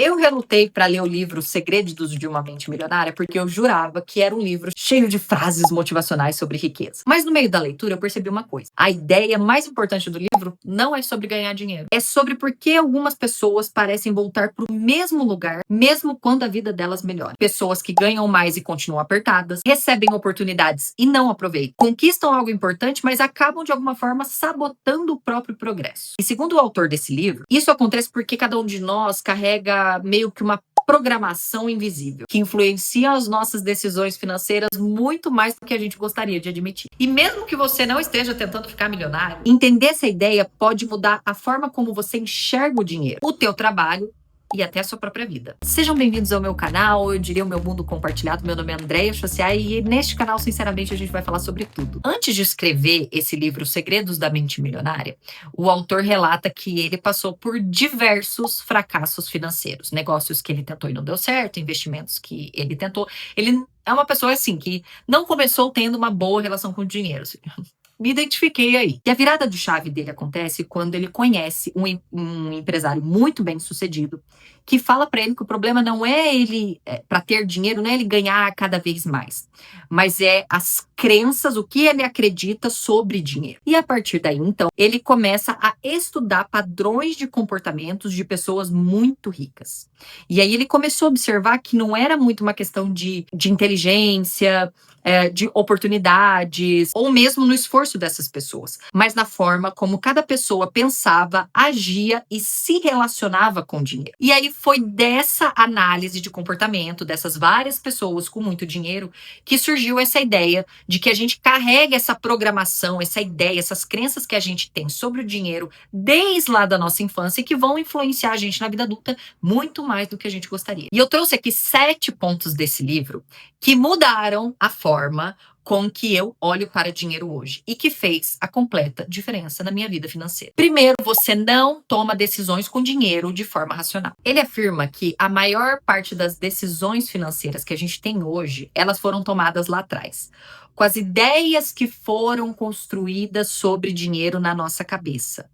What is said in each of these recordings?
Eu relutei para ler o livro Segredos de uma Mente Milionária porque eu jurava que era um livro cheio de frases motivacionais sobre riqueza. Mas no meio da leitura eu percebi uma coisa. A ideia mais importante do livro não é sobre ganhar dinheiro. É sobre por que algumas pessoas parecem voltar para o mesmo lugar, mesmo quando a vida delas melhora. Pessoas que ganham mais e continuam apertadas, recebem oportunidades e não aproveitam. Conquistam algo importante, mas acabam de alguma forma sabotando o próprio progresso. E segundo o autor desse livro, isso acontece porque cada um de nós carrega meio que uma programação invisível, que influencia as nossas decisões financeiras muito mais do que a gente gostaria de admitir. E mesmo que você não esteja tentando ficar milionário, entender essa ideia pode mudar a forma como você enxerga o dinheiro, o teu trabalho e até a sua própria vida. Sejam bem-vindos ao meu canal, eu diria o meu mundo compartilhado. Meu nome é Andréia Chociai e neste canal, sinceramente, a gente vai falar sobre tudo. Antes de escrever esse livro, Segredos da Mente Milionária, o autor relata que ele passou por diversos fracassos financeiros, negócios que ele tentou e não deu certo, investimentos que ele tentou. Ele é uma pessoa assim que não começou tendo uma boa relação com o dinheiro. Me identifiquei aí. E a virada de chave dele acontece quando ele conhece um empresário muito bem sucedido que fala para ele que o problema não é ele, para ter dinheiro, não é ele ganhar cada vez mais, mas é as crenças, o que ele acredita sobre dinheiro. E a partir daí, então, ele começa a estudar padrões de comportamentos de pessoas muito ricas. E aí ele começou a observar que não era muito uma questão de inteligência, de oportunidades, ou mesmo no esforço dessas pessoas, mas na forma como cada pessoa pensava, agia e se relacionava com o dinheiro. E aí foi dessa análise de comportamento dessas várias pessoas com muito dinheiro que surgiu essa ideia de que a gente carrega essa programação, essa ideia, essas crenças que a gente tem sobre o dinheiro desde lá da nossa infância e que vão influenciar a gente na vida adulta muito mais do que a gente gostaria. E eu trouxe aqui 7 pontos desse livro que mudaram a forma com que eu olho para dinheiro hoje e que fez a completa diferença na minha vida financeira. Primeiro, você não toma decisões com dinheiro de forma racional. Ele afirma que a maior parte das decisões financeiras que a gente tem hoje, elas foram tomadas lá atrás, com as ideias que foram construídas sobre dinheiro na nossa cabeça.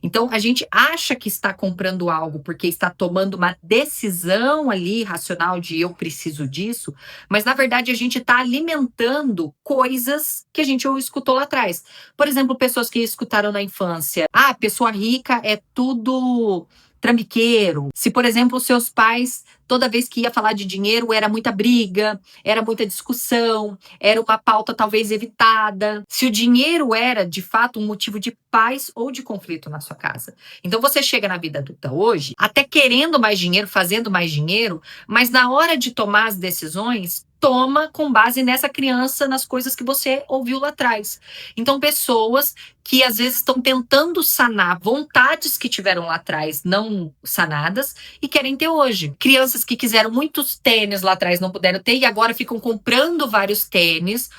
Então, a gente acha que está comprando algo porque está tomando uma decisão ali racional de eu preciso disso, mas na verdade a gente está alimentando coisas que a gente escutou lá atrás. Por exemplo, pessoas que escutaram na infância: ah, pessoa rica é tudo trambiqueiro. Se, por exemplo, seus pais, toda vez que ia falar de dinheiro, era muita briga, era muita discussão, era uma pauta talvez evitada. Se o dinheiro era, de fato, um motivo de paz ou de conflito na sua casa. Então, você chega na vida adulta hoje, até querendo mais dinheiro, fazendo mais dinheiro, mas na hora de tomar as decisões, toma com base nessa criança, nas coisas que você ouviu lá atrás. Então, pessoas que às vezes estão tentando sanar vontades que tiveram lá atrás não sanadas e querem ter hoje. Crianças que quiseram muitos tênis lá atrás, não puderam ter e agora ficam comprando vários tênis,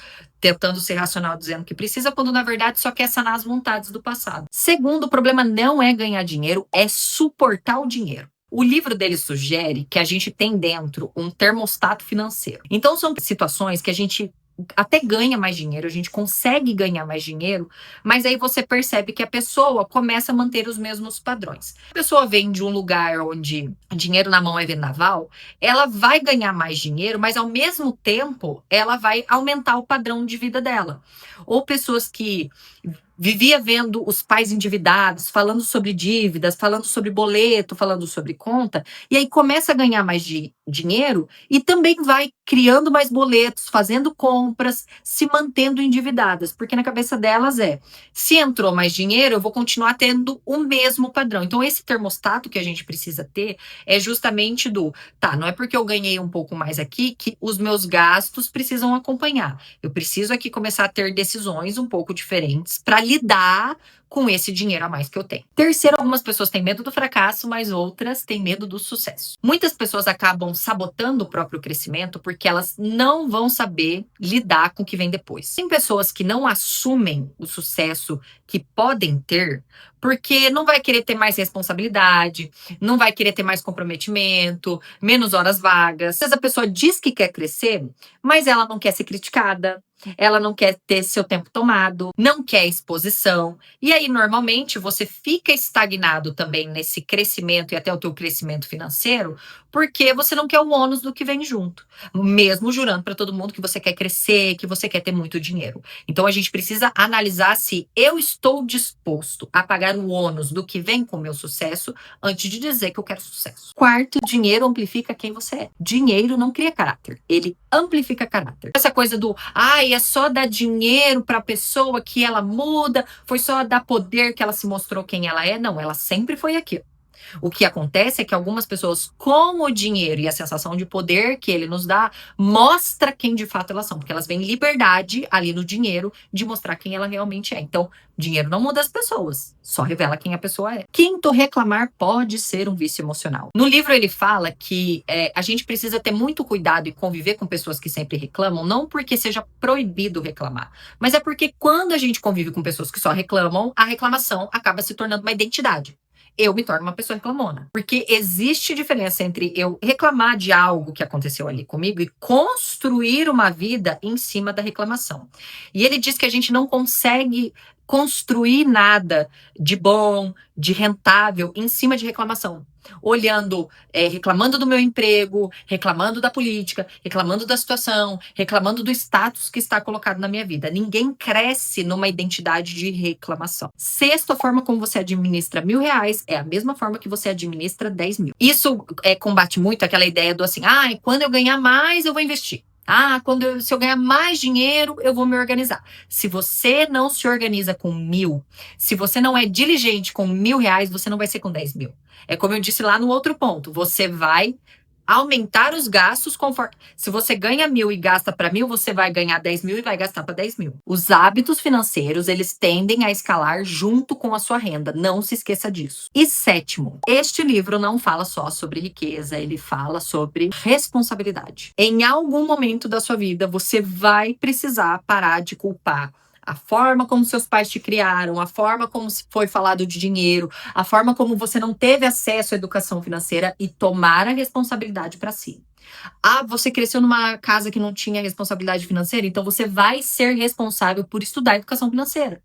tentando ser racional, dizendo que precisa, quando na verdade só quer sanar as vontades do passado. Segundo, o problema não é ganhar dinheiro, é suportar o dinheiro. O livro dele sugere que a gente tem dentro um termostato financeiro. Então são situações que a gente até ganha mais dinheiro, a gente consegue ganhar mais dinheiro, mas aí você percebe que a pessoa começa a manter os mesmos padrões. A pessoa vem de um lugar onde dinheiro na mão é vendaval, ela vai ganhar mais dinheiro, mas ao mesmo tempo ela vai aumentar o padrão de vida dela. Ou pessoas que vivia vendo os pais endividados, falando sobre dívidas, falando sobre boleto, falando sobre conta, e aí começa a ganhar mais dinheiro e também vai criando mais boletos, fazendo compras, se mantendo endividadas, porque na cabeça delas se entrou mais dinheiro, eu vou continuar tendo o mesmo padrão. Então esse termostato que a gente precisa ter é justamente não é porque eu ganhei um pouco mais aqui que os meus gastos precisam acompanhar. Eu preciso aqui começar a ter decisões um pouco diferentes para lidar com esse dinheiro a mais que eu tenho. Terceiro, algumas pessoas têm medo do fracasso, mas outras têm medo do sucesso. Muitas pessoas acabam sabotando o próprio crescimento porque elas não vão saber lidar com o que vem depois. Tem pessoas que não assumem o sucesso que podem ter porque não vai querer ter mais responsabilidade, não vai querer ter mais comprometimento, menos horas vagas. Às vezes a pessoa diz que quer crescer, mas ela não quer ser criticada, ela não quer ter seu tempo tomado, não quer exposição. E aí, normalmente, você fica estagnado também nesse crescimento e até o teu crescimento financeiro, porque você não quer o ônus do que vem junto. Mesmo jurando para todo mundo que você quer crescer, que você quer ter muito dinheiro. Então, a gente precisa analisar se eu estou disposto a pagar o ônus do que vem com o meu sucesso antes de dizer que eu quero sucesso. Quarto, dinheiro amplifica quem você é. Dinheiro não cria caráter, ele amplifica caráter. Essa coisa do, ai, é só dar dinheiro para a pessoa que ela muda, foi só dar poder que ela se mostrou quem ela é. Não, ela sempre foi aquilo. O que acontece é que algumas pessoas, com o dinheiro e a sensação de poder que ele nos dá, mostra quem de fato elas são, porque elas veem liberdade ali no dinheiro de mostrar quem ela realmente é. Então, dinheiro não muda as pessoas, só revela quem a pessoa é. Quinto, reclamar pode ser um vício emocional. No livro ele fala que a gente precisa ter muito cuidado e conviver com pessoas que sempre reclamam, não porque seja proibido reclamar, mas é porque quando a gente convive com pessoas que só reclamam, a reclamação acaba se tornando uma identidade. Eu me torno uma pessoa reclamona. Porque existe diferença entre eu reclamar de algo que aconteceu ali comigo e construir uma vida em cima da reclamação. E ele diz que a gente não consegue construir nada de bom, de rentável, em cima de reclamação. Olhando, reclamando do meu emprego, reclamando da política, reclamando da situação, reclamando do status que está colocado na minha vida. Ninguém cresce numa identidade de reclamação. Sexto, a forma como você administra R$ 1.000 é a mesma forma que você administra 10 mil. Isso combate muito aquela ideia do assim, quando eu ganhar mais, eu vou investir. Se eu ganhar mais dinheiro, eu vou me organizar. Se você não se organiza com 1.000, se você não é diligente com R$ 1.000, você não vai ser com 10 mil. É como eu disse lá no outro ponto, você vai aumentar os gastos conforme. Se você ganha 1.000 e gasta para 1.000, você vai ganhar 10 mil e vai gastar para 10 mil. Os hábitos financeiros, eles tendem a escalar junto com a sua renda. Não se esqueça disso. E sétimo, este livro não fala só sobre riqueza, ele fala sobre responsabilidade. Em algum momento da sua vida, você vai precisar parar de culpar a forma como seus pais te criaram, a forma como foi falado de dinheiro, a forma como você não teve acesso à educação financeira e tomar a responsabilidade para si. Você cresceu numa casa que não tinha responsabilidade financeira, então você vai ser responsável por estudar educação financeira.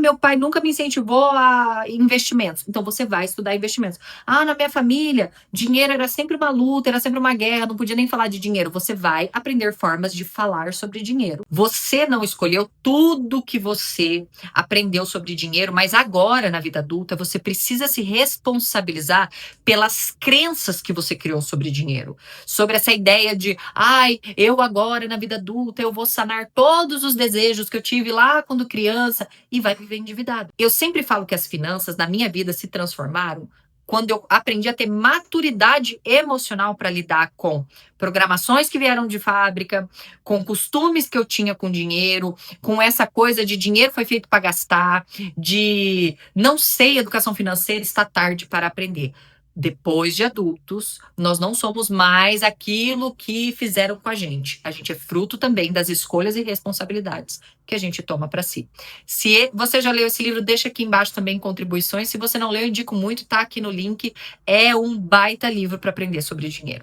Meu pai nunca me incentivou a investimentos. Então você vai estudar investimentos. Na minha família, dinheiro era sempre uma luta, era sempre uma guerra, não podia nem falar de dinheiro. Você vai aprender formas de falar sobre dinheiro. Você não escolheu tudo que você aprendeu sobre dinheiro, mas agora, na vida adulta, você precisa se responsabilizar pelas crenças que você criou sobre dinheiro. Sobre essa ideia de, eu agora, na vida adulta, eu vou sanar todos os desejos que eu tive lá quando criança e vai viver endividado. Eu sempre falo que as finanças na minha vida se transformaram quando eu aprendi a ter maturidade emocional para lidar com programações que vieram de fábrica, com costumes que eu tinha com dinheiro, com essa coisa de dinheiro foi feito para gastar, de não sei educação financeira, está tarde para aprender. Depois de adultos, nós não somos mais aquilo que fizeram com a gente. A gente é fruto também das escolhas e responsabilidades que a gente toma para si. Se você já leu esse livro, deixa aqui embaixo também contribuições. Se você não leu, eu indico muito, tá aqui no link. É um baita livro para aprender sobre dinheiro.